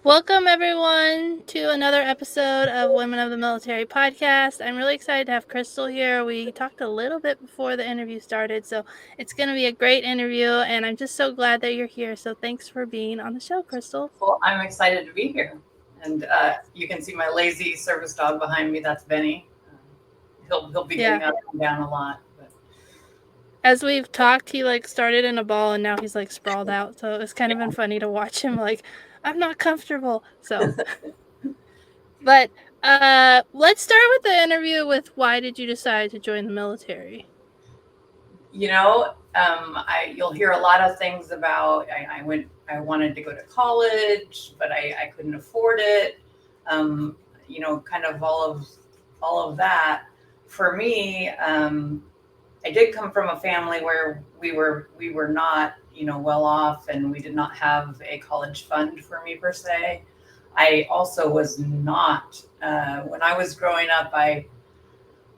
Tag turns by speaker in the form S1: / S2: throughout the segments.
S1: Welcome, everyone, to another episode of Women of the Military podcast. I'm really excited to have Crystal here. We talked a little bit before the interview started, so it's going to be a great interview, and I'm just so glad that you're here. So thanks for being on the show, Crystal.
S2: Well, I'm excited to be here. And you can see my lazy service dog behind me. That's Benny. He'll be
S1: Yeah.
S2: getting up and down a lot. But
S1: As we've talked, he started in a ball and now he's sprawled out. So it's kind of been funny to watch him I'm not comfortable. So, but let's start with the interview with why did you decide to join the military?
S2: you'll hear a lot of things about. I wanted to go to college, but I couldn't afford it. Kind of all of that. For me, I did come from a family where we were not well off, and we did not have a college fund for me per se. I also was not when I was growing up. My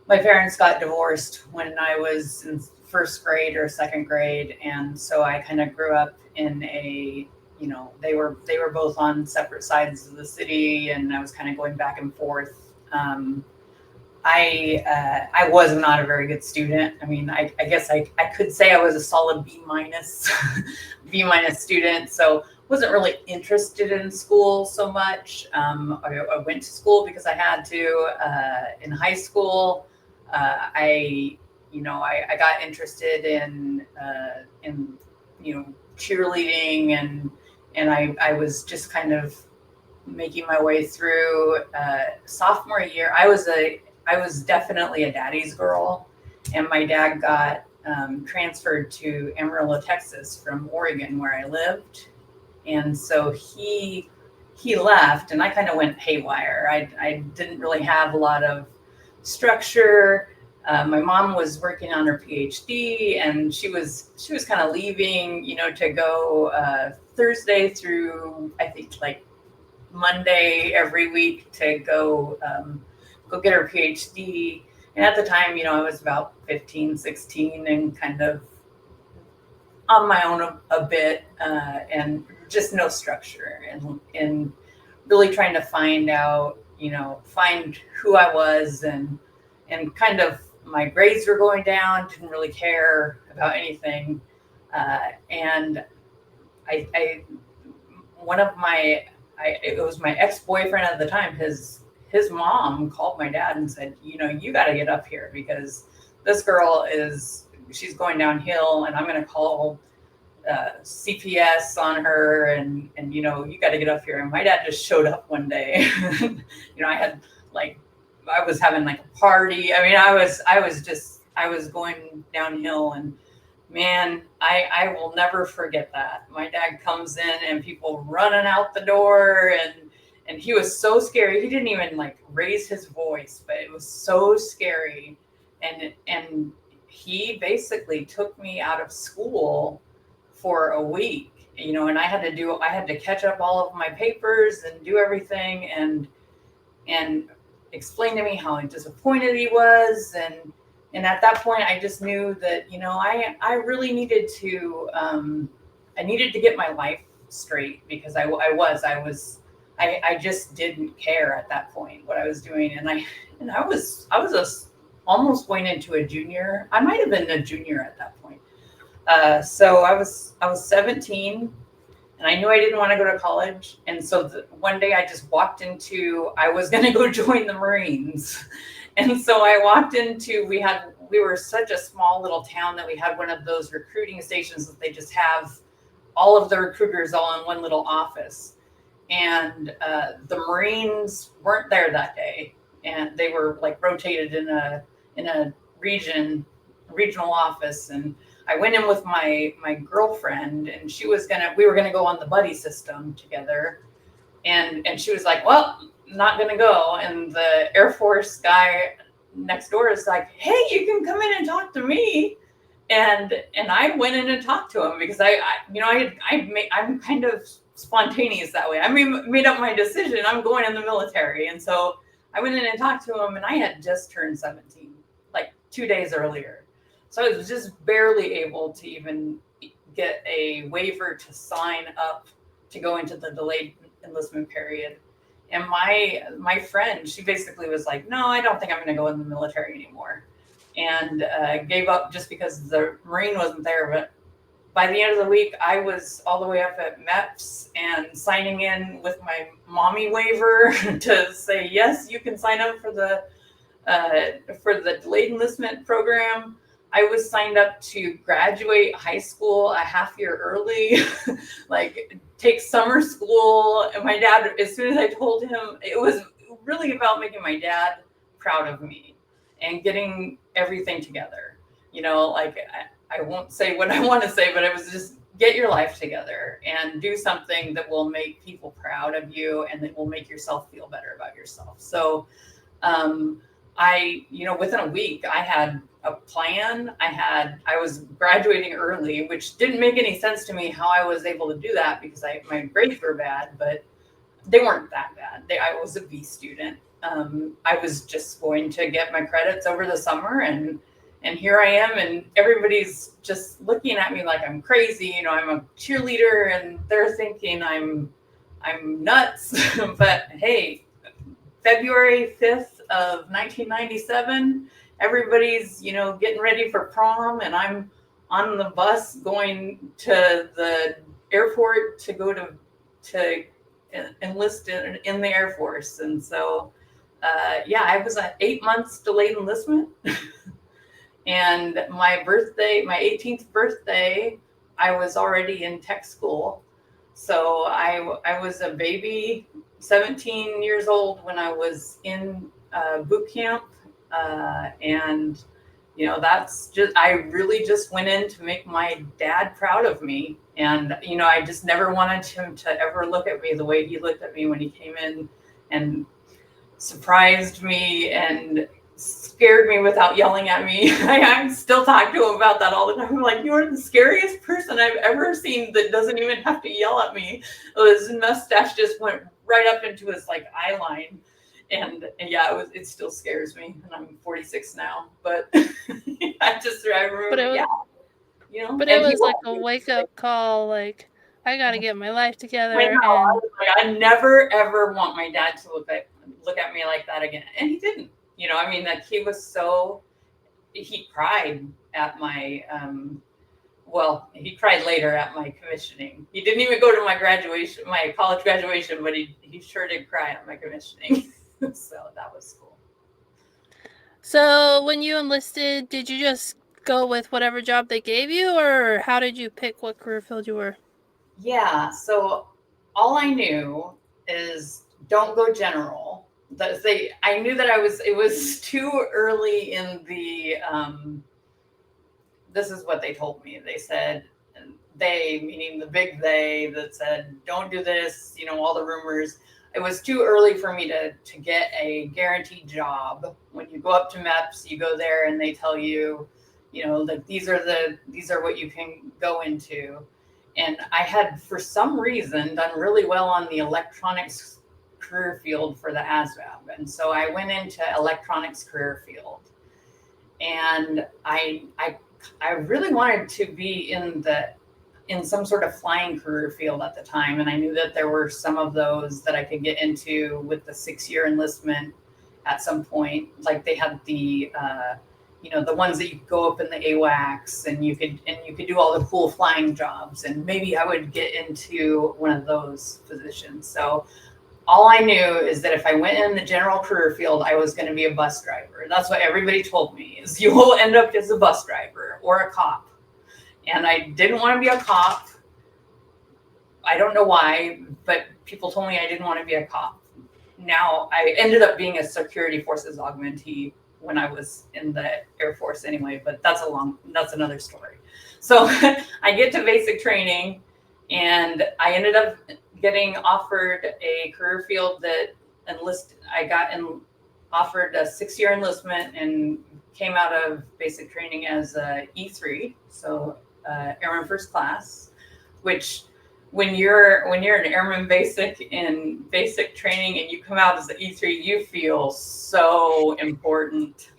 S2: parents got divorced when I was in first grade or second grade, and so I kind of grew up in a they were both on separate sides of the city, and I was kind of going back and forth. Um, I was not a very good student. I mean, I guess I could say I was a solid B minus B minus student. So wasn't really interested in school so much. I went to school because I had to. In high school, I got interested in cheerleading, and I was just kind of making my way through sophomore year. I was definitely a daddy's girl, and my dad got transferred to Amarillo, Texas, from Oregon, where I lived, and so he left, and I kind of went haywire. I didn't really have a lot of structure. My mom was working on her PhD, and she was kind of leaving, to go Thursday through, I think, like Monday every week to go get her PhD. And at the time, I was about 15, 16, and kind of on my own a bit, and just no structure, and really trying to find who I was, and kind of my grades were going down, didn't really care about anything. And I one of my it was my ex-boyfriend at the time. His mom called my dad and said, you got to get up here, because this girl she's going downhill, and I'm going to call CPS on her, and you got to get up here. And my dad just showed up one day. I had like I was having like a party. I mean, I was going downhill, and man, I will never forget that. My dad comes in, and people running out the door, and he was so scary. He didn't even like raise his voice, but it was so scary. And he basically took me out of school for a week, and I had to catch up all of my papers and do everything, and explain to me how disappointed he was. And at that point, I just knew that I really needed to get my life straight, because I just didn't care at that point what I was doing. And I was almost going into a junior. I might have been a junior at that point. So I was 17, and I knew I didn't want to go to college. And so one day I just walked into, I was going to go join the Marines. And so I walked into, we were such a small little town that we had one of those recruiting stations that they just have all of the recruiters all in one little office. And the Marines weren't there that day, and they were like rotated in a regional office. And I went in with my girlfriend, and we were gonna go on the buddy system together, and she was like, well, not gonna go. And the Air Force guy next door is like, hey, you can come in and talk to me. And I went in and talked to him, because I'm kind of spontaneous that way. I made up my decision. I'm going in the military. And so I went in and talked to him, and I had just turned 17, like 2 days earlier. So I was just barely able to even get a waiver to sign up to go into the delayed enlistment period. And my friend, she basically was like, "No, I don't think I'm going to go in the military anymore," and gave up just because the Marine wasn't there. But by the end of the week, I was all the way up at MEPS and signing in with my mommy waiver to say, yes, you can sign up for the delayed enlistment program. I was signed up to graduate high school a half year early, like take summer school. And my dad, as soon as I told him, it was really about making my dad proud of me and getting everything together. Like I won't say what I want to say, but it was just get your life together and do something that will make people proud of you and that will make yourself feel better about yourself. So, within a week, I had a plan. I was graduating early, which didn't make any sense to me how I was able to do that because my grades were bad, but they weren't that bad. I was a B student. I was just going to get my credits over the summer, and here I am, and everybody's just looking at me like I'm crazy. I'm a cheerleader, and they're thinking I'm nuts. But hey, February 5th of 1997, everybody's, getting ready for prom, and I'm on the bus going to the airport to go to enlist in the Air Force. And so, I was at 8 months delayed enlistment. And my 18th birthday, I was already in tech school. So I was a baby, 17 years old when I was in boot camp. And, that's just, I really just went in to make my dad proud of me. And, I just never wanted him to ever look at me the way he looked at me when he came in and surprised me and scared me without yelling at me. I still talk to him about that all the time. I'm like, you're the scariest person I've ever seen that doesn't even have to yell at me. His mustache just went right up into his eye line. And yeah, it still scares me. And I'm 46 now, but I remember,
S1: But it was like a wake up call. Like, I got to get my life together.
S2: I know. I never ever want my dad to look at me like that again. And he didn't. He was he cried at my, he cried later at my commissioning. He didn't even go to my college graduation, but he sure did cry at my commissioning. So that was cool.
S1: So when you enlisted, did you just go with whatever job they gave you, or how did you pick what career field you were?
S2: Yeah, so all I knew is don't go general. I knew that it was too early in the, this is what they told me. They said, they, meaning the big they, that said, don't do this, all the rumors. It was too early for me to get a guaranteed job. When you go up to MEPS, you go there and they tell you, like these are what you can go into. And I had, for some reason, done really well on the electronics career field for the ASVAB. And so I went into electronics career field. And I really wanted to be in some sort of flying career field at the time. And I knew that there were some of those that I could get into with the 6-year enlistment at some point. Like they had the ones that you could go up in the AWACS and you could do all the cool flying jobs. And maybe I would get into one of those positions. So all I knew is that if I went in the general career field, I was going to be a bus driver. That's what everybody told me, is you will end up as a bus driver or a cop. And I didn't want to be a cop. I don't know why, but people told me I didn't want to be a cop. Now I ended up being a security forces augmentee when I was in the Air Force anyway, but that's another story. So I get to basic training and I ended up getting offered a career field that I got offered a 6-year enlistment and came out of basic training as a E3, so airman first class, which when you're an airman basic in basic training and you come out as an E3, you feel so important.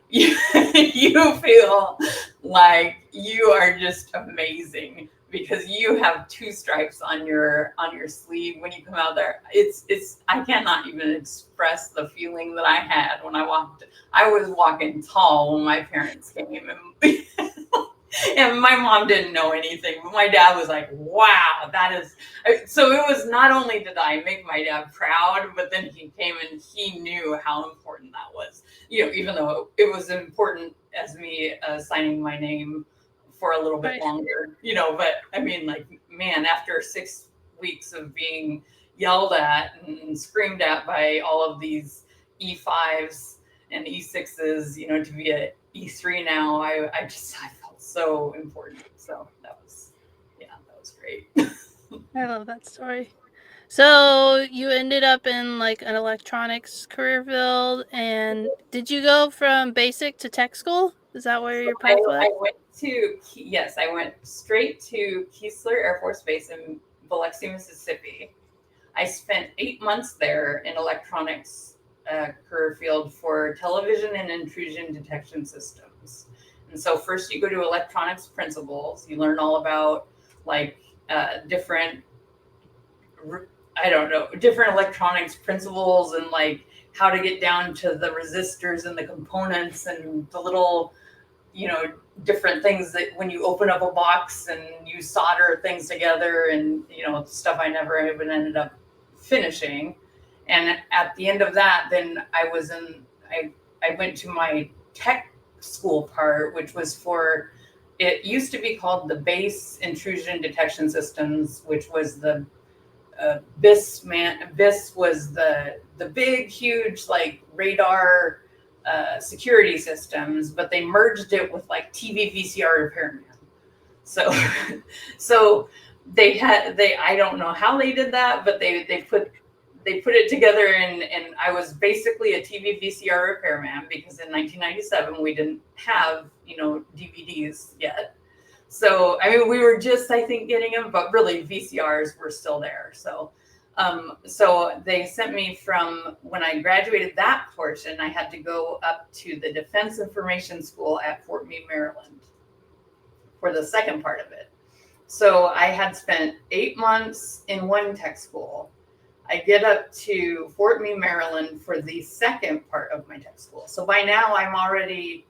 S2: You feel like you are just amazing. because you have 2 stripes on your sleeve when you come out there. It's I cannot even express the feeling that I had when I walked. I was walking tall when my parents came, and and my mom didn't know anything, but my dad was like, "Wow, that is." So it was not only did I make my dad proud, but then he came and he knew how important that was. Even though it was important as me signing my name for a little bit
S1: Right.
S2: longer, but I mean, like, man, after 6 weeks of being yelled at and screamed at by all of these E5s and E6s, to be at E3 now, I felt so important. So that was great.
S1: I love that story. So you ended up in like an electronics career field, and did you go from basic to tech school? Is that where your path
S2: I
S1: led?
S2: went yes, I went straight to Keesler Air Force Base in Biloxi, Mississippi. I spent 8 months there in electronics career field for television and intrusion detection systems. And so first you go to electronics principles. You learn all about like different, I don't know, different electronics principles and like how to get down to the resistors and the components and the little, you know, different things that when you open up a box and you solder things together and, stuff I never even ended up finishing. And at the end of that, then I went to my tech school part, which was for, it used to be called the Base Intrusion Detection Systems, which was the BIS was the big, huge like radar security systems, but they merged it with like TV VCR repairman. So, so they I don't know how they did that, but they put it together, and I was basically a TV VCR repairman because in 1997 we didn't have DVDs yet. So, I mean, we were just, I think, getting them, but really VCRs were still there. So they sent me from when I graduated that portion, I had to go up to the Defense Information School at Fort Meade, Maryland for the second part of it. So I had spent 8 months in one tech school. I get up to Fort Meade, Maryland for the second part of my tech school. So by now I'm already,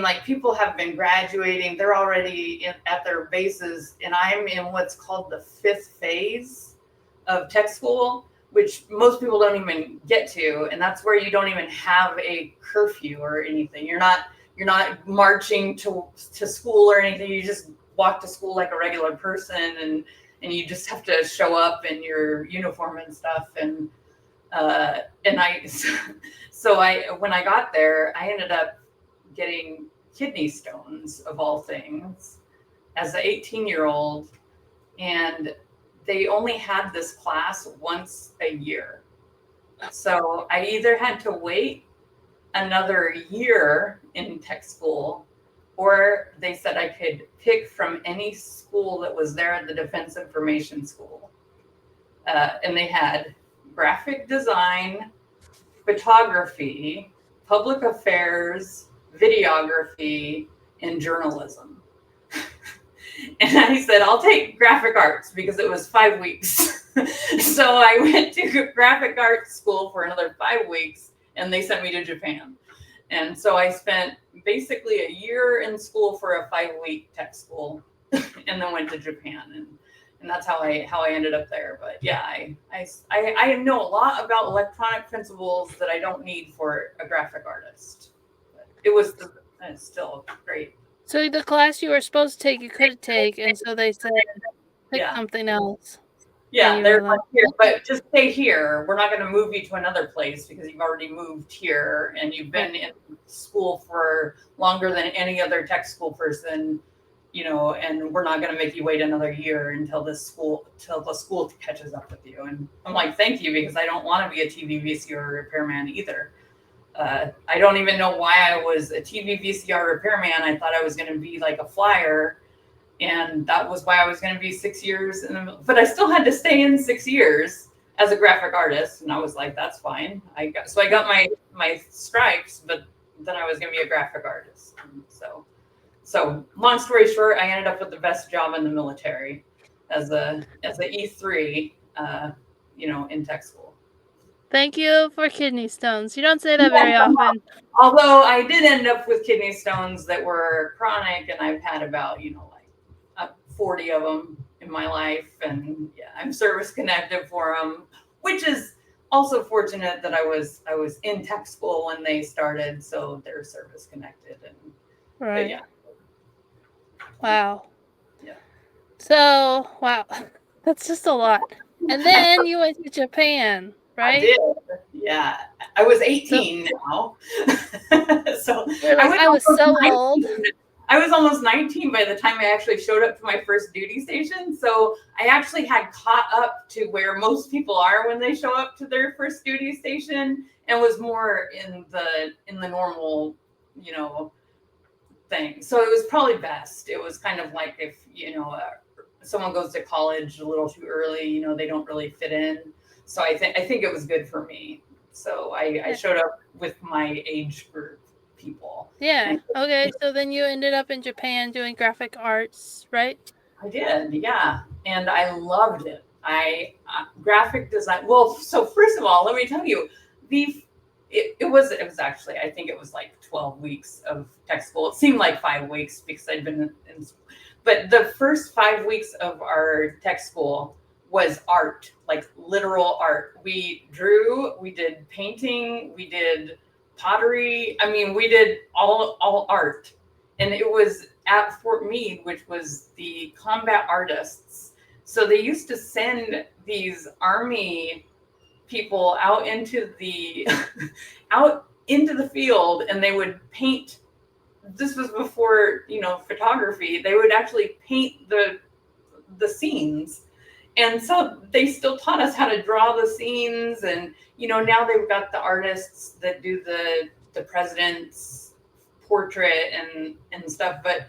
S2: like people have been graduating, they're already at their bases, and I'm in what's called the 5th phase of tech school, which most people don't even get to. And that's where you don't even have a curfew or anything. You're not marching to school or anything. You just walk to school like a regular person, and you just have to show up in your uniform and stuff. And when I got there, I ended up getting kidney stones of all things as an 18-year-old, and they only had this class once a year. So I either had to wait another year in tech school, or they said I could pick from any school that was there at the Defense Information School. And they had graphic design, photography, public affairs, videography, and journalism. And I said, I'll take graphic arts because it was 5 weeks. So I went to graphic arts school for another 5 weeks, and they sent me to Japan. And so I spent basically a year in school for a 5-week tech school, and then went to Japan, and that's how I ended up there. But yeah, I know a lot about electronic principles that I don't need for a graphic artist. But it's still great.
S1: So the class you were supposed to take, you couldn't take, and so they said pick
S2: Yeah.
S1: something else.
S2: Yeah,
S1: And you
S2: they're
S1: were
S2: like,
S1: like,
S2: here, but just stay here. We're not going to move you to another place because you've already moved here and you've been in school for longer than any other tech school person, and we're not going to make you wait another year until the school catches up with you. And I'm like, thank you, because I don't want to be a TV VCR repairman either. I don't even know why I was a TV VCR repairman. I thought I was going to be like a flyer. And that was why I was going to be 6 years. But I still had to stay in 6 years as a graphic artist. And I was like, that's fine. I got my stripes, but then I was going to be a graphic artist. And so So long story short, I ended up with the best job in the military as a E3, in tech school.
S1: Thank you for kidney stones. You don't say that very often.
S2: Although I did end up with kidney stones that were chronic, and I've had about 40 of them in my life, and yeah, I'm service connected for them, which is also fortunate that I was in tech school when they started, so they're service connected, but
S1: Right.
S2: yeah.
S1: Wow.
S2: Yeah.
S1: So, wow. That's just a lot. And then you went to Japan,
S2: I
S1: right?
S2: did. Yeah. I was
S1: So
S2: 18 now. So
S1: you're
S2: I
S1: like,
S2: was
S1: I was
S2: almost
S1: so old.
S2: 19. I was almost 19 by the time I actually showed up to my first duty station. So I actually had caught up to where most people are when they show up to their first duty station, and was more in the normal, thing. So it was probably best. It was kind of like if, someone goes to college a little too early, they don't really fit in. So I think it was good for me. So I
S1: Yeah.
S2: showed up with my age group people.
S1: Yeah.
S2: And
S1: Okay. So then you ended up in Japan doing graphic arts, right?
S2: I did, yeah, and I loved it. I graphic design. Well, so first of all, let me tell you, the it was actually, I think it was like 12 weeks of tech school. It seemed like 5 weeks because I'd been in, but the first 5 weeks of our tech school was art, like literal art. We drew, we did painting, we did pottery. I mean, we did all art, and it was at Fort Meade, which was the combat artists. So they used to send these army people out into the out into the field, and they would paint. This was before photography. They would actually paint the scenes, and so they still taught us how to draw the scenes. And now they've got the artists that do the president's portrait and stuff, but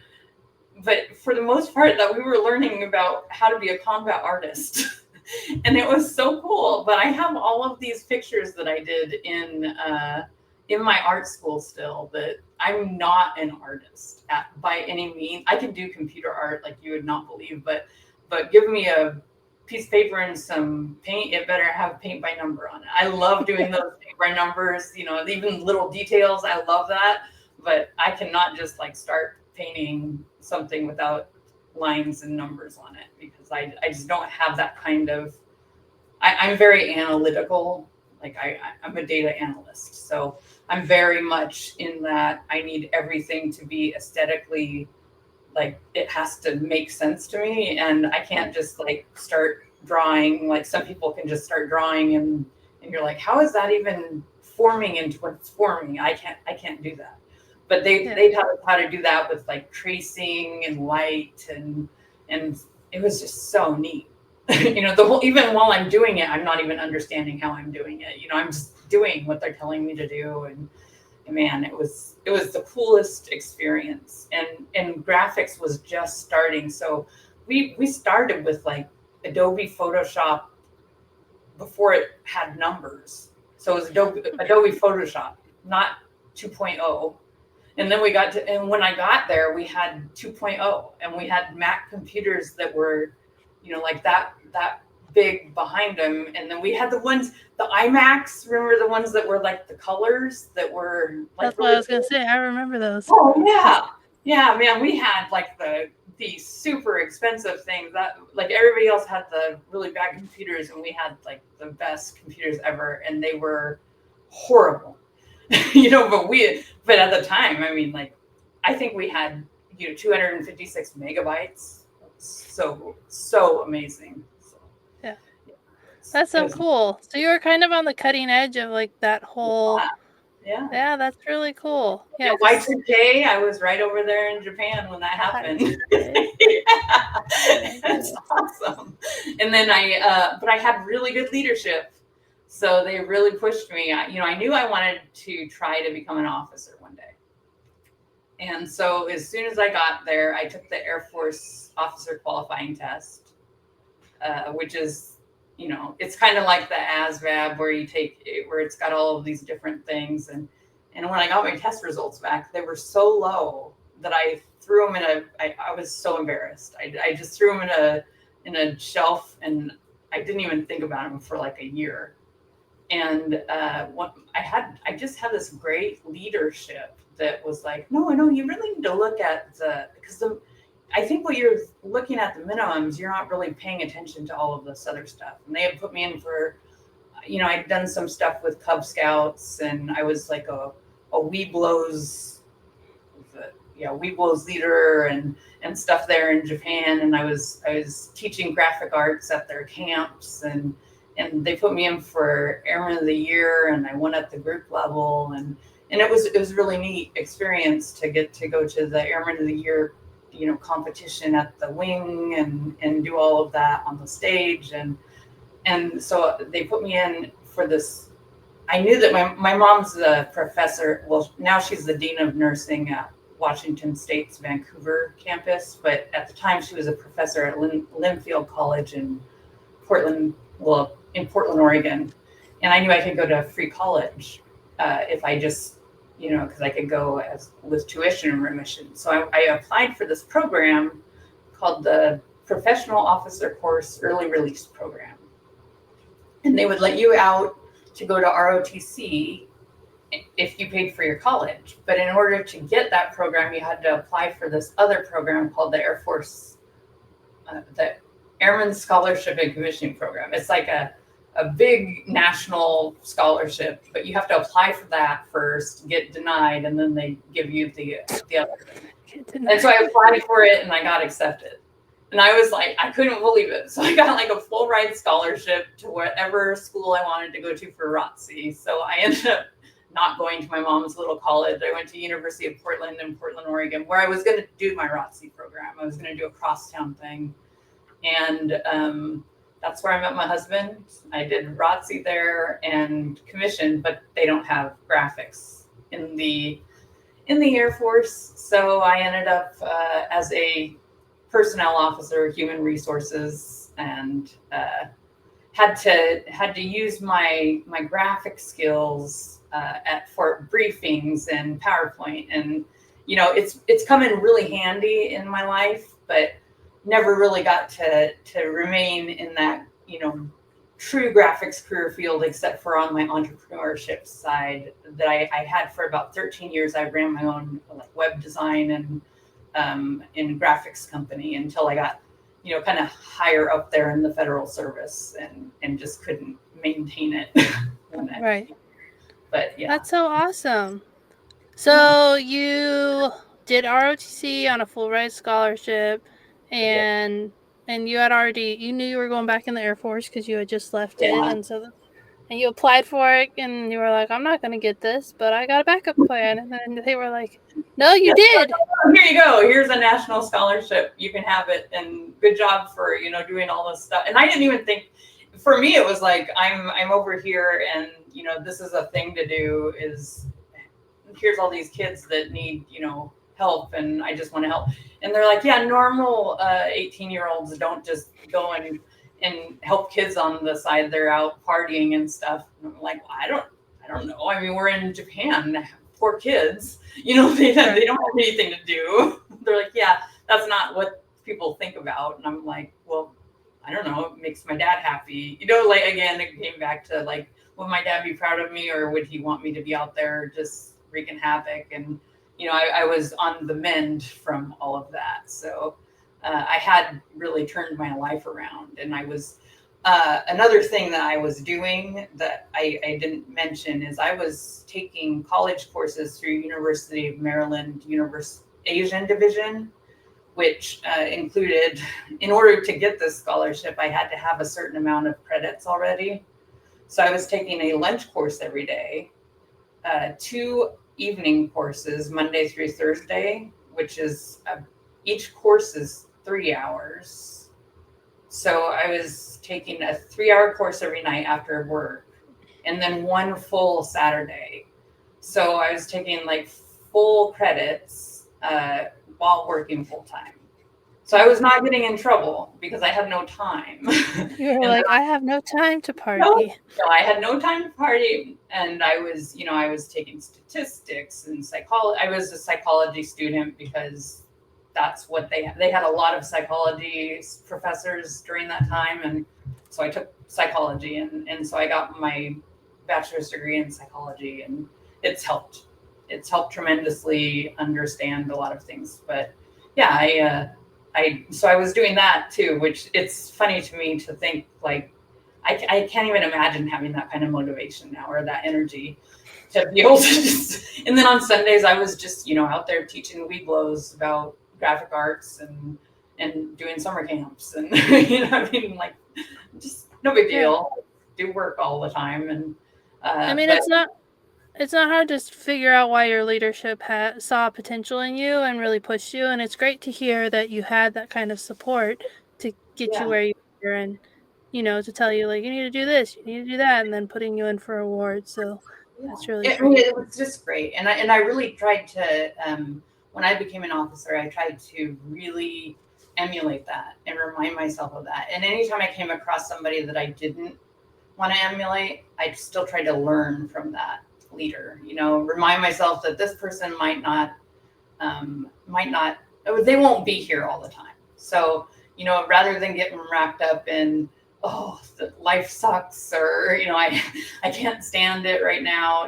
S2: for the most part, that we were learning about how to be a combat artist. And it was so cool. But I have all of these pictures that I did in my art school still. That I'm not an artist by any means. I can do computer art like you would not believe, but give me a piece of paper and some paint, it better have paint by number on it. I love doing those paint by numbers, even little details. I love that. But I cannot just like start painting something without lines and numbers on it, because I just don't have that kind of. I'm very analytical. Like I'm a data analyst, so I'm very much in that I need everything to be aesthetically, like it has to make sense to me, and I can't just like start drawing. Like some people can just start drawing, and you're like, how is that even forming into what it's forming? I can't do that. But they taught us how to do that with like tracing and light, and it was just so neat. The whole, even while I'm doing it, I'm not even understanding how I'm doing it. I'm just doing what they're telling me to do, and man, it was the coolest experience. And graphics was just starting. So we started with like Adobe Photoshop before it had numbers. So it was Adobe Photoshop, not 2.0. And then and when I got there, we had 2.0, and we had Mac computers that were, like that big behind them. And then we had the iMacs. Remember the ones that were like the colors that were like
S1: That's what I
S2: really
S1: was gonna say. I remember those.
S2: Oh yeah, man. We had like the super expensive things that like everybody else had the really bad computers, and we had like the best computers ever, and they were horrible. But at the time, I mean, like I think we had 256 megabytes. So amazing. So,
S1: Yeah.
S2: yeah,
S1: That's
S2: it
S1: so
S2: was
S1: cool. So you were kind of on the cutting edge of like that whole.
S2: yeah.
S1: Yeah, that's really cool.
S2: Yeah,
S1: Yeah, because
S2: Y2K, I was right over there in Japan when that happened.
S1: Y2K.
S2: Yeah,
S1: Oh my
S2: that's
S1: goodness.
S2: awesome. And then but I had really good leadership, so they really pushed me. I knew I wanted to try to become an officer one day, and so as soon as I got there, I took the Air Force officer qualifying test, which is, it's kind of like the ASVAB where you take it, where it's got all of these different things. And when I got my test results back, they were so low that I threw them I was so embarrassed. I just threw them in a shelf, and I didn't even think about them for like a year. And I just had this great leadership that was like, no, you really need to look at because I think what you're looking at the minimums, you're not really paying attention to all of this other stuff. And they had put me in for, I'd done some stuff with Cub Scouts, and I was like a Weeblos, Weeblos leader and stuff there in Japan. And I was teaching graphic arts at their camps, and they put me in for Airman of the Year, and I won at the group level, and it was really neat experience to get to go to the Airman of the Year, competition at the wing, and do all of that on the stage, and so they put me in for this. I knew that my mom's a professor. Well, now she's the dean of nursing at Washington State's Vancouver campus, but at the time she was a professor at Linfield College in Portland, Oregon. And I knew I could go to free college if I just, because I could go with tuition remission. So I applied for this program called the Professional Officer Course Early Release Program. And they would let you out to go to ROTC if you paid for your college. But in order to get that program, you had to apply for this other program called the Air Force, the Airman Scholarship and Commissioning Program. It's like a big national scholarship, but you have to apply for that first, get denied, and then they give you the other thing. And so I applied for it, and I got accepted. And I was like, I couldn't believe it. So I got like a full ride scholarship to whatever school I wanted to go to for ROTC. So I ended up not going to my mom's little college. I went to University of Portland in Portland, Oregon, where I was going to do my ROTC program. I was going to do a crosstown thing. And that's where I met my husband. I did ROTC there and commission, but they don't have graphics in the Air Force. So I ended up as a personnel officer, human resources, and had to use my graphic skills for briefings and PowerPoint, and it's come in really handy in my life, but never really got to remain in that true graphics career field, except for on my entrepreneurship side that I had for about 13 years. I ran my own web design and in graphics company until I got, kind of higher up there in the federal service and just couldn't maintain it.
S1: Right.
S2: But yeah.
S1: That's so awesome. So you did ROTC on a full ride scholarship, and you had already, you knew you were going back in the Air Force because you had just left it, and you applied for it, and you were like, I'm not going to get this, but I got a backup plan. And then they were like, no, you did.
S2: Here you go. Here's a national scholarship. You can have it. And good job for, doing all this stuff. And I didn't even think, for me, it was like, I'm over here, and, this is a thing to do, is here's all these kids that need, help, and I just want to help. And they're like, yeah, normal 18-year-olds don't just go and help kids on the side. They're out partying and stuff. And I'm like, well, I don't know. I mean, we're in Japan, poor kids, they don't have anything to do. They're like, yeah, that's not what people think about. And I'm like, well, I don't know. It makes my dad happy. Again, it came back to would my dad be proud of me, or would he want me to be out there just wreaking havoc? And, I was on the mend from all of that. So I had really turned my life around. And I was, another thing that I was doing that I didn't mention is I was taking college courses through University of Maryland Asian Division, which included, in order to get this scholarship, I had to have a certain amount of credits already. So I was taking a lunch course every day, 2 evening courses, Monday through Thursday, which is each course is 3 hours. So I was taking a 3-hour course every night after work, and then 1 full Saturday. So I was taking full credits while working full time. So I was not getting in trouble because I had no time.
S1: You were like, I have no time to party.
S2: No, I had no time to party. And I was, I was taking statistics and psychology. I was a psychology student because that's what they had a lot of psychology professors during that time, and so I took psychology, and so I got my bachelor's degree in psychology, and it's helped. It's helped tremendously understand a lot of things. But yeah, so I was doing that too, which it's funny to me to think like I can't even imagine having that kind of motivation now or that energy to be able to just. And then on Sundays, I was just out there teaching weed blows about graphic arts and doing summer camps and I mean like just no big deal. Do work all the time and.
S1: I mean,
S2: But
S1: it's not hard to figure out why your leadership saw potential in you and really pushed you, and it's great to hear that you had that kind of support to get you
S2: yeah,
S1: where you are, and to tell you like you need to do this, you need to do that, and then putting you in for awards. So
S2: yeah.
S1: that's really
S2: I mean,
S1: great.
S2: it was just great, and I really tried to. When I became an officer, I tried to really emulate that and remind myself of that. And anytime I came across somebody that I didn't want to emulate, I still tried to learn from that leader. Remind myself that this person might not, they won't be here all the time. So, rather than getting wrapped up in, oh, life sucks, or, I can't stand it right now,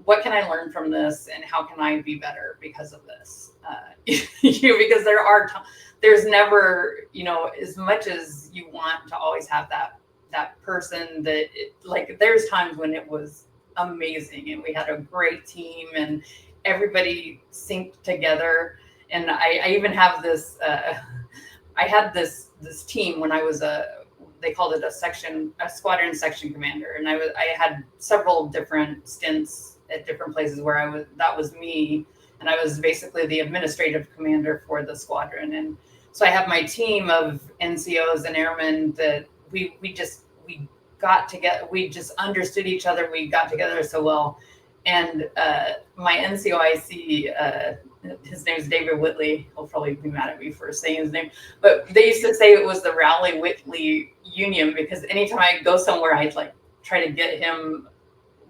S2: what can I learn from this and how can I be better because of this? Because there's never, as much as you want to always have that person that like there's times when it was amazing and we had a great team and everybody synced together. And I even have this I had this team when I was they called it a squadron section commander, and I had several different stints at different places where that was me, and I was basically the administrative commander for the squadron. And so I have my team of NCOs and airmen that we got together, we just understood each other, we got together so well. And my NCOIC, his name is David Whitley. He'll probably be mad at me for saying his name, but they used to say it was the Rowley Whitley Union because anytime I go somewhere, I'd like try to get him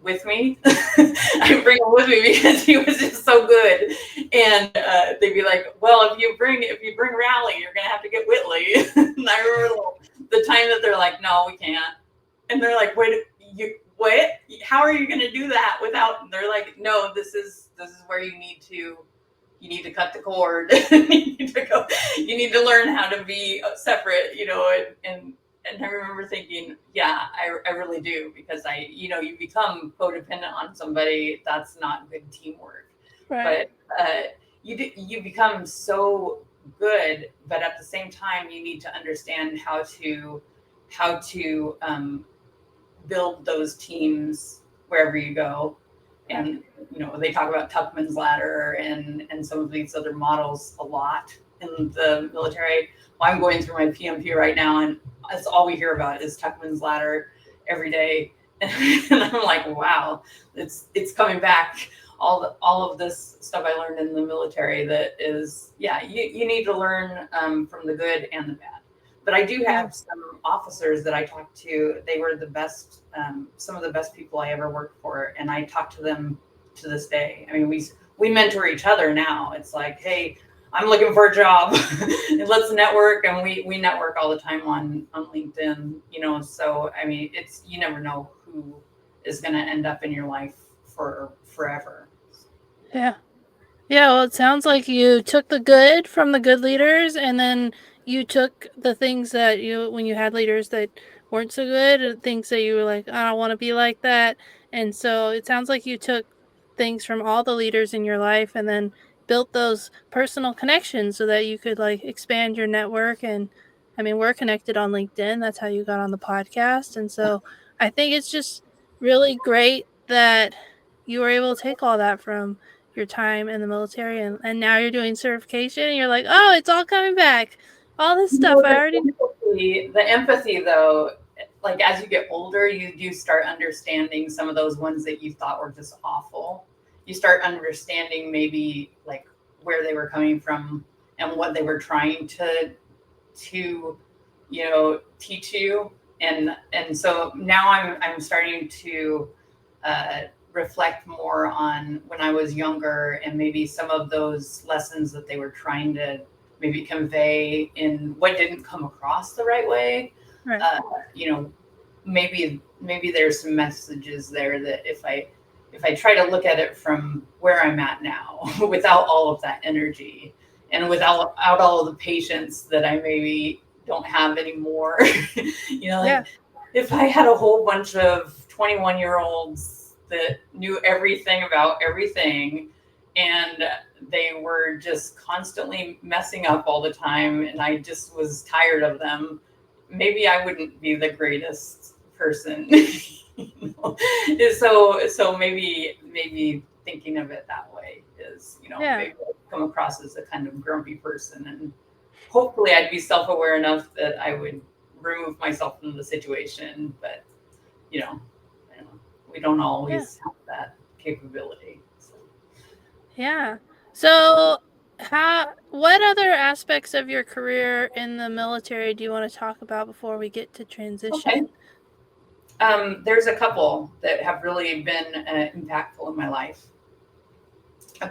S2: with me. I bring him with me because he was just so good. And they'd be like, "Well, if you bring Rowley, you're gonna have to get Whitley." And I remember the time that they're like, "No, we can't," and they're like, "Wait, what? How are you going to do that without?" And they're like, "No, this is where you need to cut the cord. You need to go. You need to learn how to be separate." And I remember thinking, yeah, I really do, because you become codependent on somebody. That's not good teamwork.
S1: Right.
S2: But you become so good, but at the same time, you need to understand how to build those teams wherever you go. And they talk about Tuckman's ladder and some of these other models a lot in the military. Well, I'm going through my PMP right now, and that's all we hear about is Tuckman's ladder every day. And I'm like, wow, it's coming back. All of this stuff I learned in the military, that is, yeah, you need to learn from the good and the bad. But I do have some officers that I talked to. They were the best, some of the best people I ever worked for, and I talk to them to this day. I mean, we mentor each other now. It's like, hey, I'm looking for a job. Let's network, and we network all the time on LinkedIn. So I mean, you never know who is going to end up in your life for forever.
S1: Yeah. Yeah, well, it sounds like you took the good from the good leaders, and then you took the things that when you had leaders that weren't so good, things that you were like, I don't want to be like that. And so it sounds like you took things from all the leaders in your life and then built those personal connections so that you could like expand your network. And I mean, we're connected on LinkedIn. That's how you got on the podcast. And so I think it's just really great that you were able to take all that from your time in the military, and now you're doing certification and you're like, oh, it's all coming back. All this stuff I already
S2: The empathy though, like as you get older, you do start understanding some of those ones that you thought were just awful. You start understanding maybe like where they were coming from and what they were trying to teach you. And so now I'm starting to reflect more on when I was younger and maybe some of those lessons that they were trying to maybe convey in what didn't come across the right way.
S1: Right.
S2: Uh, you know, maybe there's some messages there that if I try to look at it from where I'm at now, without all of that energy and without all of the patience that I maybe don't have anymore, like
S1: Yeah.
S2: if I had a whole bunch of 21-year-olds that knew everything about everything and they were just constantly messing up all the time and I just was tired of them, maybe I wouldn't be the greatest person. So maybe thinking of it that way is,
S1: Yeah.
S2: maybe I come across as a kind of grumpy person, and hopefully I'd be self-aware enough that I would remove myself from the situation. But you know, I don't know, we don't
S1: Yeah.
S2: always have that capability. So.
S1: Yeah. So, what other aspects of your career in the military do you want to talk about before we get to
S2: Okay.
S1: transition?
S2: There's a couple that have really been impactful in my life.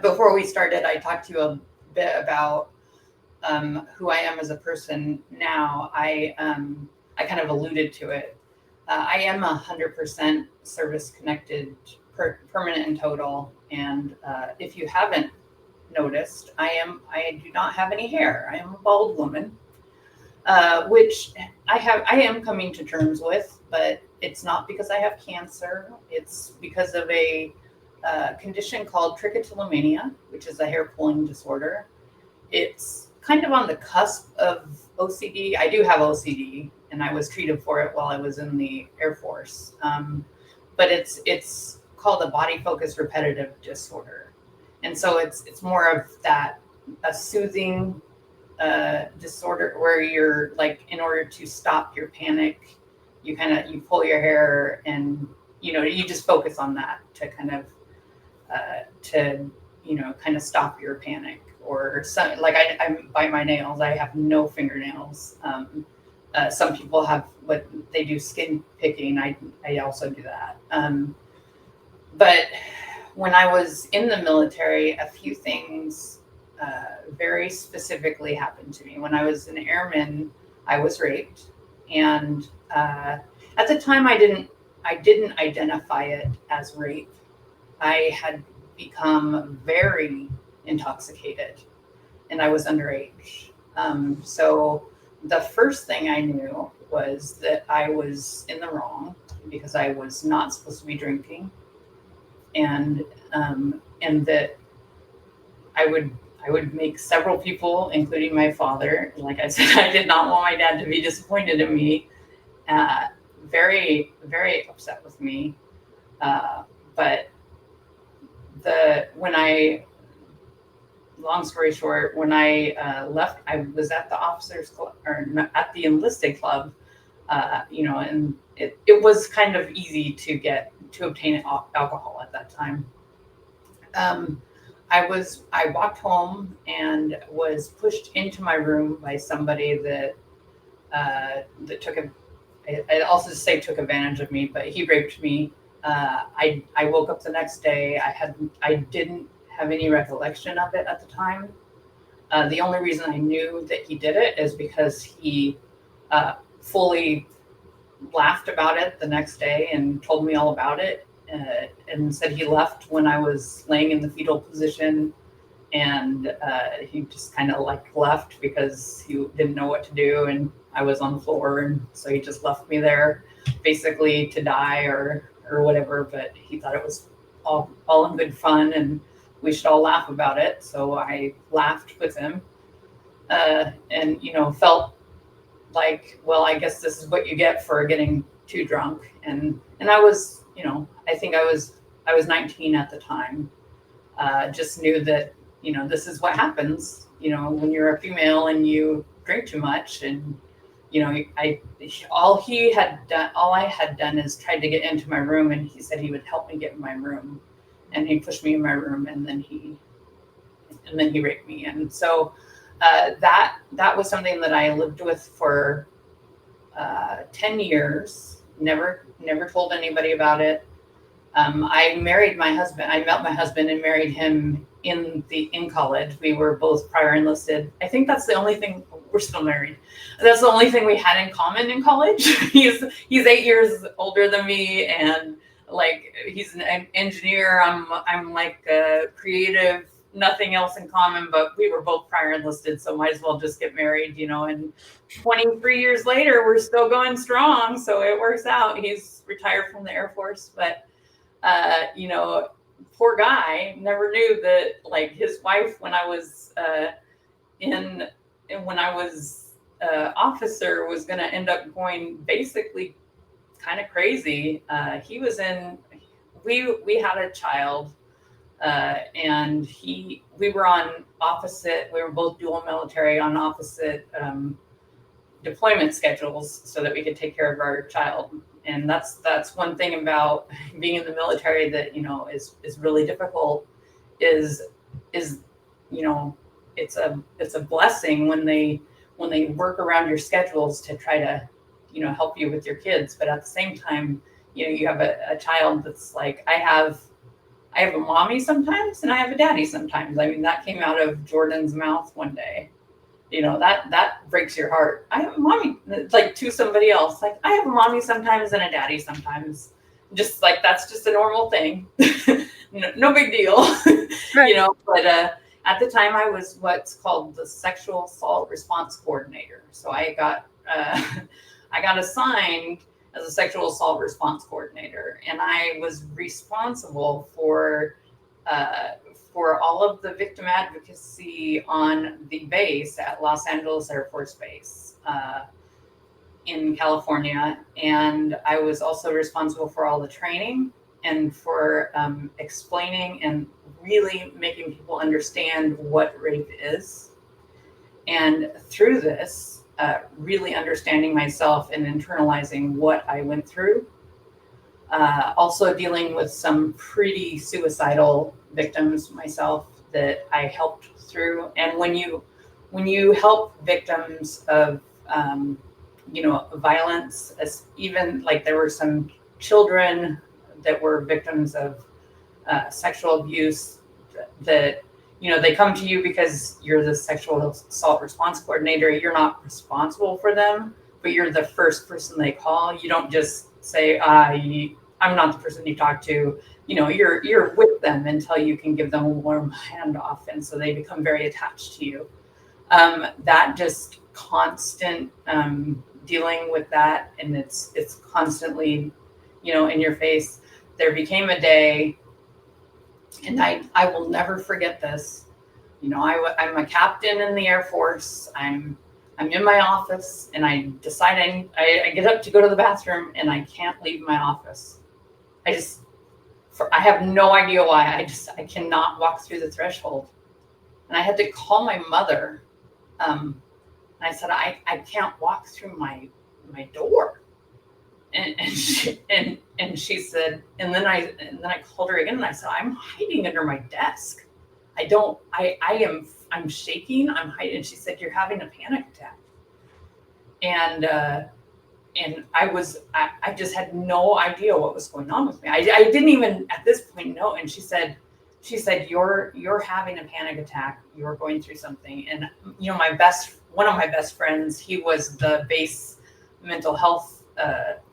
S2: Before we started, I talked to you a bit about who I am as a person now. I kind of alluded to it. I am 100% service connected, permanent and total. And if you haven't noticed, I do not have any hair. I am a bald woman, which I am coming to terms with, but it's not because I have cancer. It's because of a condition called trichotillomania, which is a hair pulling disorder. It's kind of on the cusp of OCD. I do have OCD, and I was treated for it while I was in the Air Force. But it's called a body focus repetitive disorder, and so it's more of that a soothing disorder where you're like, in order to stop your panic, you pull your hair and you just focus on that to kind of kind of stop your panic. Or some, like I bite my nails. I have no fingernails. Some people have what they do, skin picking. I also do that. But when I was in the military, a few things very specifically happened to me. When I was an airman, I was raped, and at the time, I didn't identify it as rape. I had become very intoxicated, and I was underage. So the first thing I knew was that I was in the wrong because I was not supposed to be drinking, and that I would make several people, including my father. Like I said, I did not want my dad to be disappointed in me. Very, very upset with me. But when I, long story short, when I left, I was at the officers club, or at the enlisted club, and it was kind of easy to obtain alcohol at that time. Um, I walked home and was pushed into my room by somebody that took a, I also say took advantage of me, but he raped me. I woke up the next day. I didn't have any recollection of it at the time. The only reason I knew that he did it is because he fully laughed about it the next day and told me all about it, and said he left when I was laying in the fetal position, and he just kind of like left because he didn't know what to do, and I was on the floor, and so he just left me there basically to die or whatever. But he thought it was all in good fun, and we should all laugh about it. So I laughed with him, and felt like, well, I guess this is what you get for getting too drunk. And I was, I think I was 19 at the time. Just knew that, this is what happens, when you're a female and you drink too much. And all I had done is tried to get into my room, and he said he would help me get in my room, and he pushed me in my room, and then he raped me. And so that was something that I lived with for 10 years. Never told anybody about it. I married my husband. I met my husband and married him in college. We were both prior enlisted. I think that's the only thing. We're still married. That's the only thing we had in common in college. He's 8 years older than me, and like he's an engineer. I'm like creative. Nothing else in common, but we were both prior enlisted, so might as well just get married, And 23 years later, we're still going strong, so it works out. He's retired from the Air Force, but poor guy never knew that like his wife when I was in when I was officer was going to end up going basically kind of crazy. He was in we had a child and we were on opposite. We were both dual military on opposite deployment schedules so that we could take care of our child. And that's one thing about being in the military that is really difficult. Is it's a blessing when they work around your schedules to try to help you with your kids. But at the same time, you have a child that's like I have a mommy sometimes and I have a daddy sometimes. I mean, that came out of Jordan's mouth one day. That breaks your heart. I have a mommy, like to somebody else. Like I have a mommy sometimes and a daddy sometimes. Just like that's just a normal thing. No big deal,
S1: Right.
S2: But at the time, I was what's called the sexual assault response coordinator. So I got assigned as a sexual assault response coordinator, and I was responsible for all of the victim advocacy on the base at Los Angeles Air Force Base in California. And I was also responsible for all the training and for explaining and really making people understand what rape is. And through this, really understanding myself and internalizing what I went through. Also dealing with some pretty suicidal victims myself that I helped through. And when you help victims of violence, as even like there were some children that were victims of sexual abuse that they come to you because you're the sexual assault response coordinator. You're not responsible for them, but you're the first person they call. You don't just say, I'm not the person you talk to. You're with them until you can give them a warm handoff, and so they become very attached to you. That just constant dealing with that, and it's constantly, in your face. There became a day, and I will never forget this. I'm a captain in the Air Force. I'm in my office, and I decide I get up to go to the bathroom, and I can't leave my office. I have no idea why. I cannot walk through the threshold. And I had to call my mother. And I said, I can't walk through my door. And she said, and then I called her again and I said, I'm hiding under my desk. I'm shaking, I'm hiding. And she said, you're having a panic attack. And I just had no idea what was going on with me. I didn't even at this point know. And she said, you're having a panic attack. You're going through something. And one of my best friends, he was the base mental health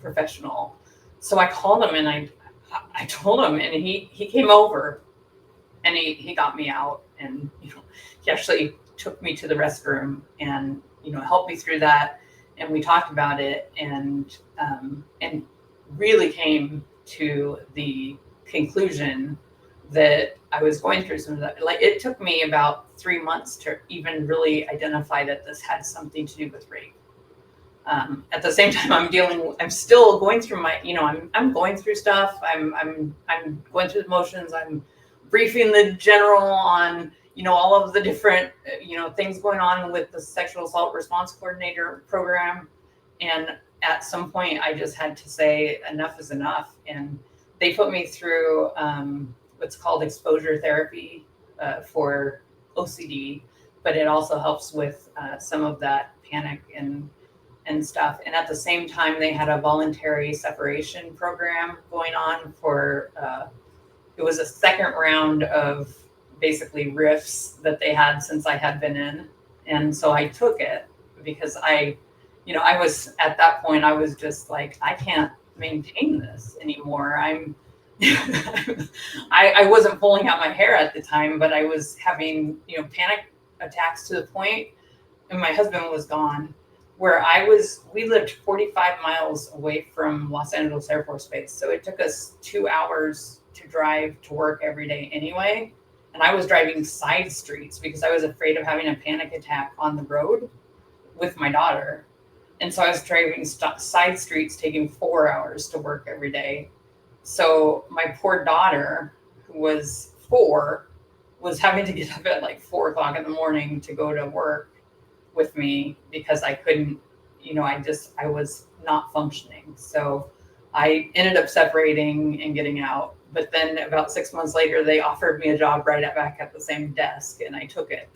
S2: professional. So I called him and I told him, and he came over and he got me out, and he actually took me to the restroom and helped me through that. And we talked about it and really came to the conclusion that I was going through some of that. Like it took me about 3 months to even really identify that this had something to do with rape. At the same time, I'm still going through I'm going through stuff. I'm going through the motions. I'm briefing the general on all of the different things going on with the sexual assault response coordinator program. And at some point I just had to say enough is enough. And they put me through what's called exposure therapy for OCD, but it also helps with some of that panic. And and stuff. And at the same time, they had a voluntary separation program going on for, it was a second round of basically rifts that they had since I had been in. And so I took it because I was at that point, I was just like, I can't maintain this anymore. I wasn't pulling out my hair at the time, but I was having, panic attacks to the point, and my husband was gone, where we lived 45 miles away from Los Angeles Air Force Base. So it took us 2 hours to drive to work every day anyway. And I was driving side streets because I was afraid of having a panic attack on the road with my daughter. And so I was driving side streets, taking 4 hours to work every day. So my poor daughter, who was 4, was having to get up at like 4 o'clock in the morning to go to work with me because I couldn't, I was not functioning. So I ended up separating and getting out. But then about 6 months later, they offered me a job back at the same desk, and I took it.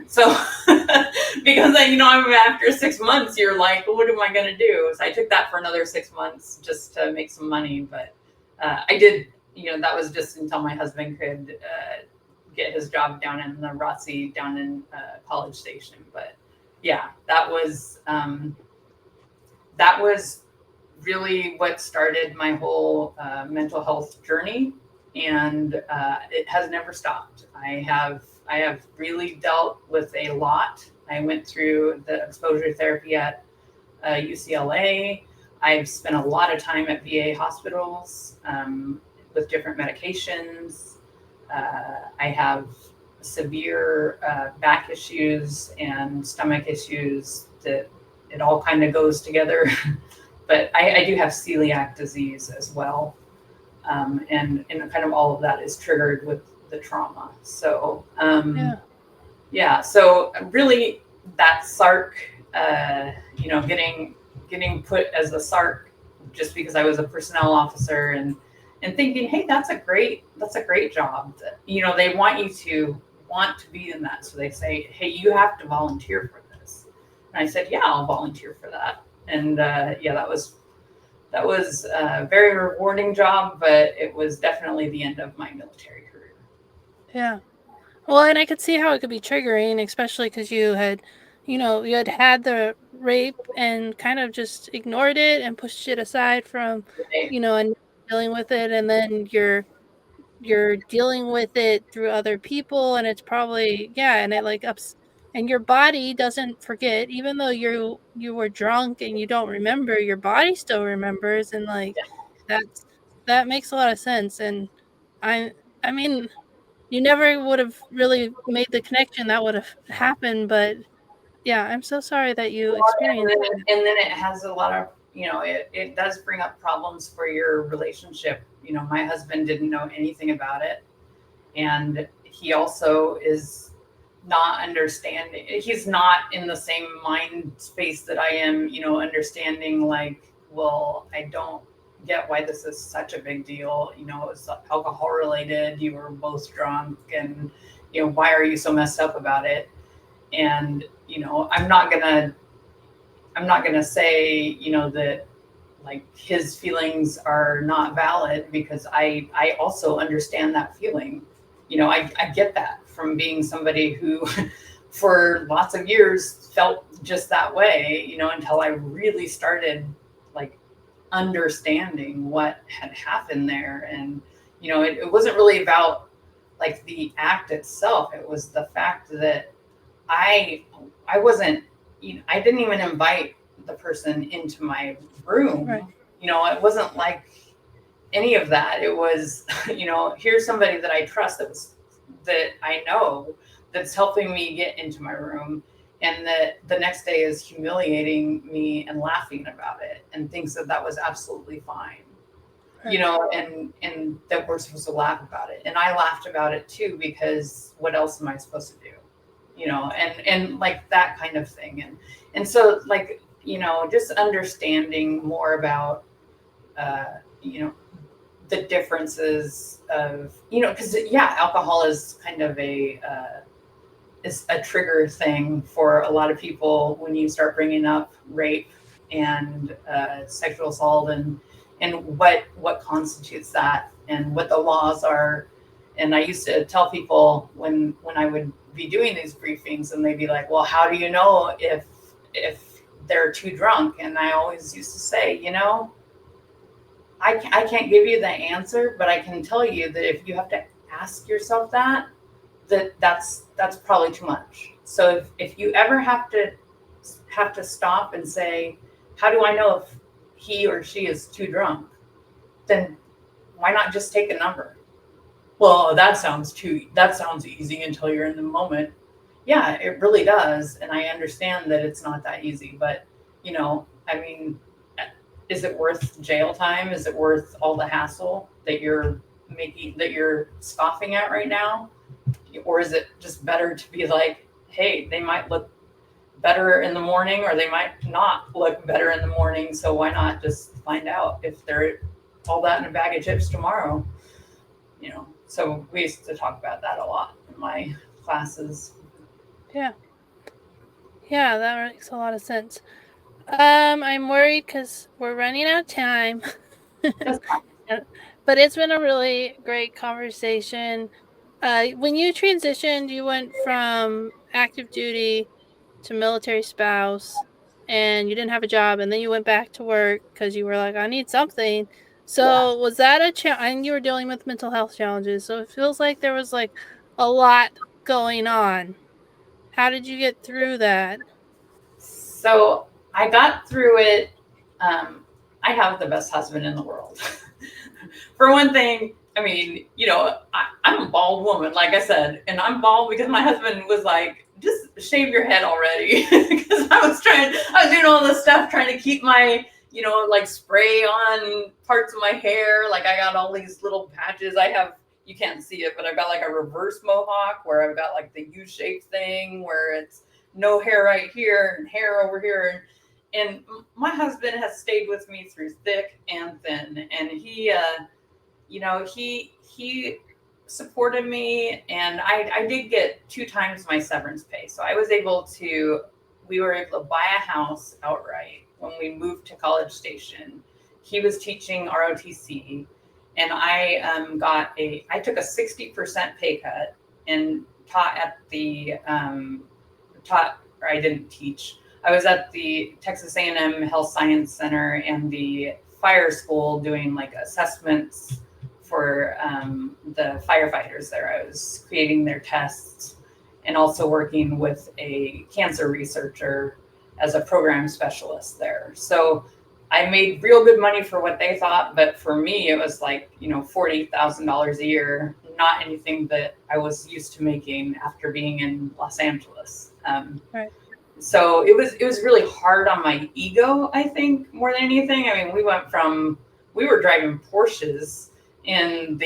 S2: So because I'm after 6 months, you're like, well, what am I going to do? So I took that for another 6 months just to make some money. But I did, that was just until my husband could get his job down in the ROTC down in College Station. But yeah, that was really what started my whole mental health journey, and it has never stopped. I have really dealt with a lot. I went through the exposure therapy at UCLA. I've spent a lot of time at VA hospitals with different medications. I have severe back issues and stomach issues that it all kind of goes together. But I do have celiac disease as well. And kind of all of that is triggered with the trauma. So, yeah. So really that SARC, getting put as a SARC just because I was a personnel officer and thinking, hey, that's a great job. They want you to want to be in that. So they say, hey, you have to volunteer for this. And I said, yeah, I'll volunteer for that. And that was a very rewarding job, but it was definitely the end of my military career.
S1: Yeah. Well, and I could see how it could be triggering, especially because you had the rape and kind of just ignored it and pushed it aside from,
S2: Right.
S1: and dealing with it, and then you're dealing with it through other people, and it's probably, and it like ups, and your body doesn't forget, even though you were drunk and you don't remember, your body still remembers, and like that's that makes a lot of sense. And I I mean, you never would have really made the connection that would have happened, but yeah, I'm so sorry that you
S2: And
S1: experienced
S2: then,
S1: that.
S2: and then it has a lot of, it does bring up problems for your relationship. My husband didn't know anything about it. And he also is not understanding. He's not in the same mind space that I am, understanding like, well, I don't get why this is such a big deal. It's alcohol related. You were both drunk, and, why are you so messed up about it? And, I'm not gonna say, that like his feelings are not valid, because I also understand that feeling. I get that from being somebody who for lots of years felt just that way, until I really started like understanding what had happened there. And, it wasn't really about like the act itself. It was the fact that I I wasn't, I didn't even invite the person into my
S1: Right.
S2: room. It wasn't like any of that. It was, here's somebody that I trust, that I know, that's helping me get into my room, and that the next day is humiliating me and laughing about it and thinks that that was absolutely fine.
S1: Right.
S2: And that we're supposed to laugh about it. And I laughed about it too, because what else am I supposed to do? And like that kind of thing. And so like, just understanding more about, the differences of, because alcohol is kind of is a trigger thing for a lot of people when you start bringing up rape and sexual assault and what constitutes that and what the laws are. And I used to tell people when I would be doing these briefings, and they'd be like, "Well, how do you know if they're too drunk?" And I always used to say, I can't give you the answer, but I can tell you that if you have to ask yourself that's probably too much. So if you ever have to stop and say, how do I know if he or she is too drunk? Then why not just take a number? Well, that sounds easy until you're in the moment. Yeah, it really does, and I understand that it's not that easy, but I mean, is it worth jail time? Is it worth all the hassle that you're scoffing at right now? Or is it just better to be like, hey, they might look better in the morning or they might not look better in the morning, so why not just find out if they're all that in a bag of chips tomorrow? So we used to talk about that a lot in my classes.
S1: Yeah. Yeah, that makes a lot of sense. I'm worried because we're running out of time.
S2: That's fine.
S1: But it's been a really great conversation. When you transitioned, you went from active duty to military spouse, and you didn't have a job, and then you went back to work because you were like, I need something.
S2: Yeah.
S1: So was that a challenge? And you were dealing with mental health challenges. So it feels like there was like a lot going on. How did you get through that?
S2: So I got through it. I have the best husband in the world. For one thing, I mean, I'm a bald woman, like I said, and I'm bald because my husband was like, just shave your head already. Because I was doing all this stuff trying to keep my, like spray on parts of my hair. Like I got all these little patches. You can't see it, but I've got like a reverse mohawk where I've got like the U-shaped thing where it's no hair right here and hair over here. And my husband has stayed with me through thick and thin, and he supported me, and I did get 2 times my severance pay. So we were able to buy a house outright when we moved to College Station. He was teaching ROTC, and I took a 60% pay cut and taught at or I didn't teach. I was at the Texas A&M Health Science Center and the fire school doing like assessments for the firefighters there. I was creating their tests and also working with a cancer researcher as a program specialist there. So I made real good money for what they thought, but for me, it was like, $40,000 a year, not anything that I was used to making after being in Los Angeles.
S1: Right.
S2: So it was really hard on my ego, I think, more than anything. I mean, we were driving Porsches in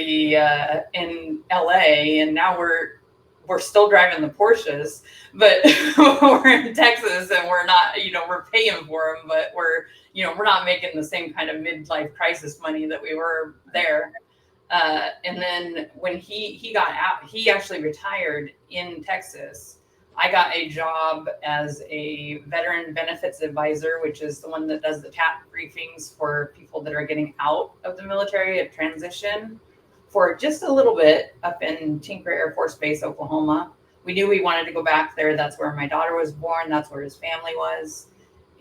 S2: LA, and now we're still driving the Porsches, but we're in Texas, and we're not, we're paying for them, but we're not making the same kind of midlife crisis money that we were there. And then when he got out, he actually retired in Texas. I got a job as a veteran benefits advisor, which is the one that does the TAP briefings for people that are getting out of the military at transition, for just a little bit up in Tinker Air Force Base, Oklahoma. We knew we wanted to go back there. That's where my daughter was born. That's where his family was.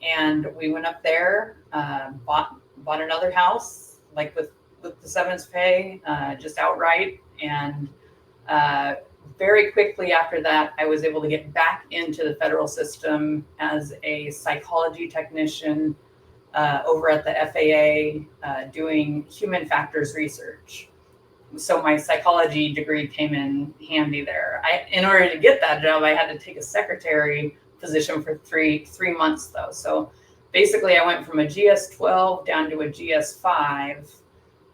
S2: And we went up there, bought another house, like with the severance pay, just outright. And very quickly after that, I was able to get back into the federal system as a psychology technician over at the FAA, doing human factors research. So my psychology degree came in handy there. In order to get that job, I had to take a secretary position for three months though. So basically, I went from a GS-12 down to a GS-5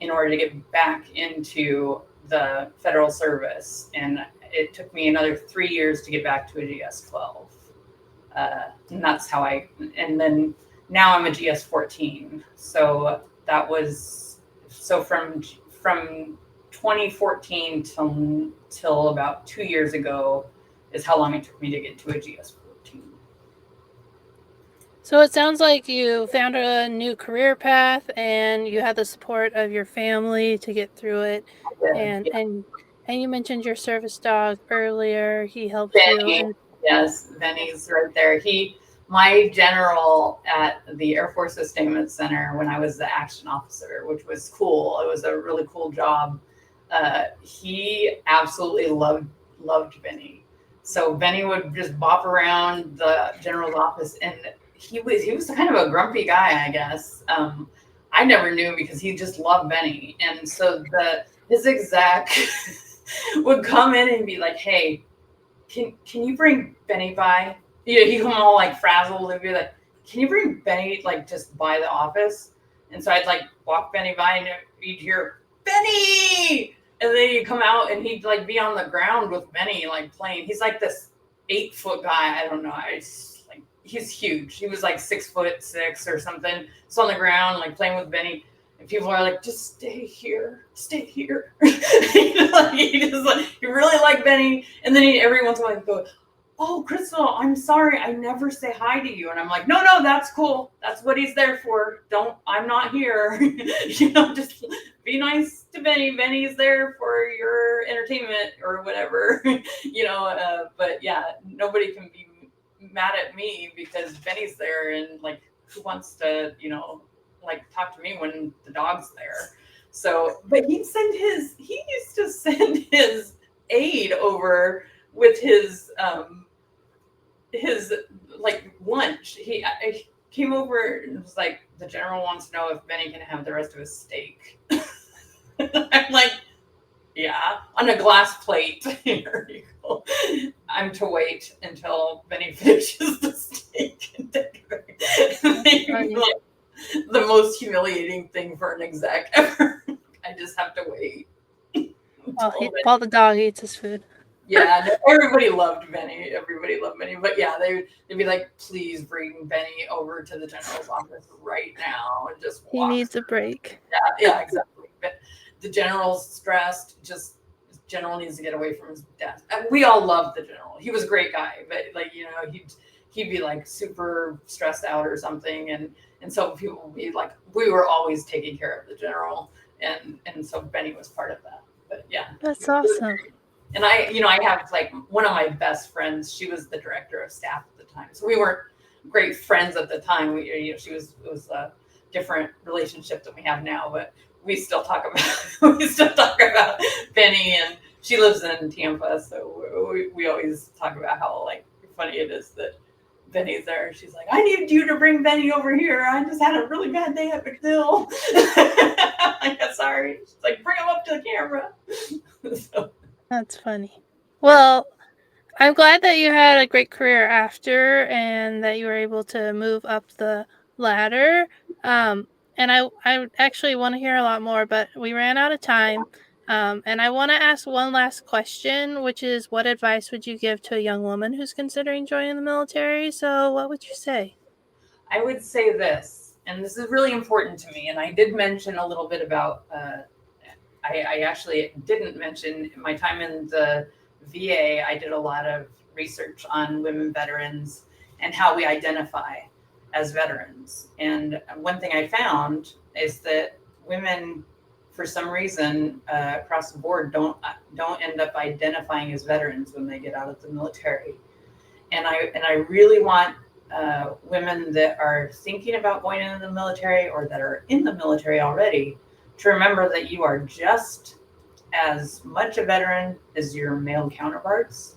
S2: in order to get back into the federal service, and it took me another 3 years to get back to a GS-12. And that's how and then now I'm a GS-14. So from 2014 till about 2 years ago is how long it took me to get to a GS-14.
S1: So it sounds like you found a new career path and you had the support of your family to get through it. And
S2: Yeah.
S1: and and you mentioned your service dog earlier. He helps you
S2: Benny,
S1: and
S2: yes, Benny's right there. My general at the Air Force Sustainment Center when I was the action officer, which was cool. It was a really cool job. He absolutely loved Benny. So Benny would just bop around the general's office, and he was kind of a grumpy guy, I guess. I never knew because he just loved Benny, and so his exec would come in and be like, "Hey, can you bring Benny by?" He'd come all like frazzled and be like, "Can you bring Benny like just by the office?" And so I'd like walk Benny by and you'd hear Benny, and then he'd come out and he'd like be on the ground with Benny like playing. He's like this 8-foot guy. I don't know. Like he's huge. He was like 6'6" or something. So on the ground like playing with Benny. And people are like, just stay here, stay here. He really liked Benny. And then every once in a while he'd go, "Oh, Crystal, I'm sorry, I never say hi to you." And I'm like, no, that's cool. That's what he's there for. I'm not here. Just be nice to Benny. Benny's there for your entertainment or whatever. But yeah, nobody can be mad at me because Benny's there and like who wants to, like talk to me when the dog's there. So, but he used to send his aide over with his like lunch. I came over and was like, the general wants to know if Benny can have the rest of his steak. I'm like, yeah, on a glass plate. Here you go. I'm to wait until Benny finishes the steak and take it. Like, the most humiliating thing for an exec ever. I just have to wait.
S1: while the dog eats his food.
S2: Yeah, everybody loved Benny. Everybody loved Benny. But yeah, they'd be like, please bring Benny over to the general's office right now and just walk.
S1: He needs a break.
S2: Yeah, exactly. But the general's stressed. Just the general needs to get away from his desk. We all loved the general. He was a great guy, but like he'd be like super stressed out or something, and so people would be like, we were always taking care of the general, and so Benny was part of that. But yeah,
S1: that's awesome.
S2: And I have like one of my best friends. She was the director of staff at the time, so we weren't great friends at the time. It was a different relationship than we have now, but we still talk about Benny, and she lives in Tampa, so we always talk about how like funny it is that Benny's there. She's like, I need you to bring Benny over here. I just had a really bad day at McDill. Like, sorry. She's like, bring him up to the camera. So.
S1: That's funny. Well, I'm glad that you had a great career after and that you were able to move up the ladder. And I actually want to hear a lot more, but we ran out of time. And I want to ask one last question, which is, what advice would you give to a young woman who's considering joining the military? So what would you say?
S2: I would say this, and this is really important to me, and I did mention a little bit about, I actually didn't mention my time in the VA. I did a lot of research on women veterans and how we identify as veterans. And one thing I found is that women, for some reason, across the board, don't end up identifying as veterans when they get out of the military. And I really want women that are thinking about going into the military or that are in the military already to remember that you are just as much a veteran as your male counterparts,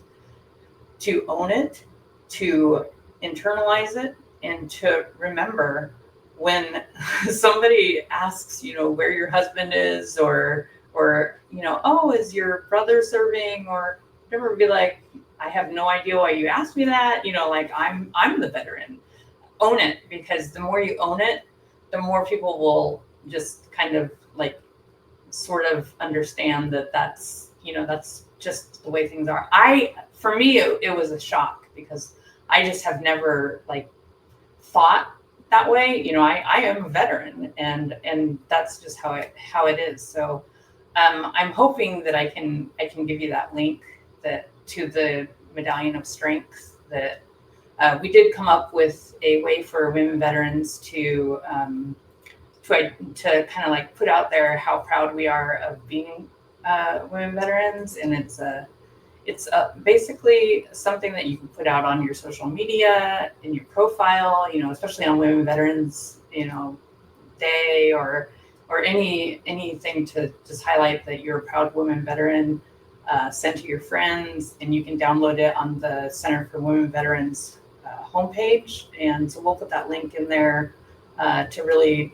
S2: to own it, to internalize it, and to remember when somebody asks, where your husband is, or oh, is your brother serving, or whatever, be like, I have no idea why you asked me that. Like I'm the veteran. Own it, because the more you own it, the more people will just kind of like sort of understand that that's just the way things are. For me, it was a shock because I just have never like thought that way. I am a veteran, and that's just how it is. So I'm hoping that I can give you that link to the medallion of strength that we did come up with a way for women veterans to kind of like put out there how proud we are of being women veterans, and it's basically something that you can put out on your social media, in your profile, especially on Women Veterans, Day, or anything to just highlight that you're a proud women veteran. Send to your friends, and you can download it on the Center for Women Veterans homepage. And so we'll put that link in there to really,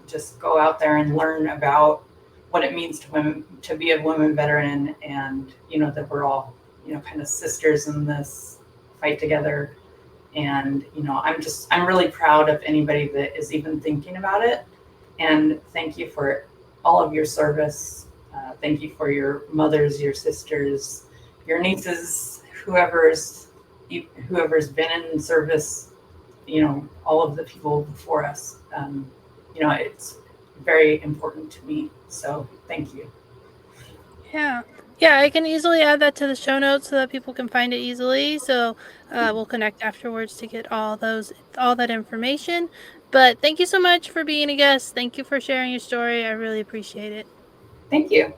S2: just go out there and learn about what it means to women to be a women veteran, and that we're all kind of sisters in this fight together. And I'm really proud of anybody that is even thinking about it. And thank you for all of your service. Thank you for your mothers, your sisters, your nieces, whoever's been in service, all of the people before us. It's very important to me. So thank you.
S1: Yeah. Yeah, I can easily add that to the show notes so that people can find it easily. So we'll connect afterwards to get all that information. But thank you so much for being a guest. Thank you for sharing your story. I really appreciate it.
S2: Thank you.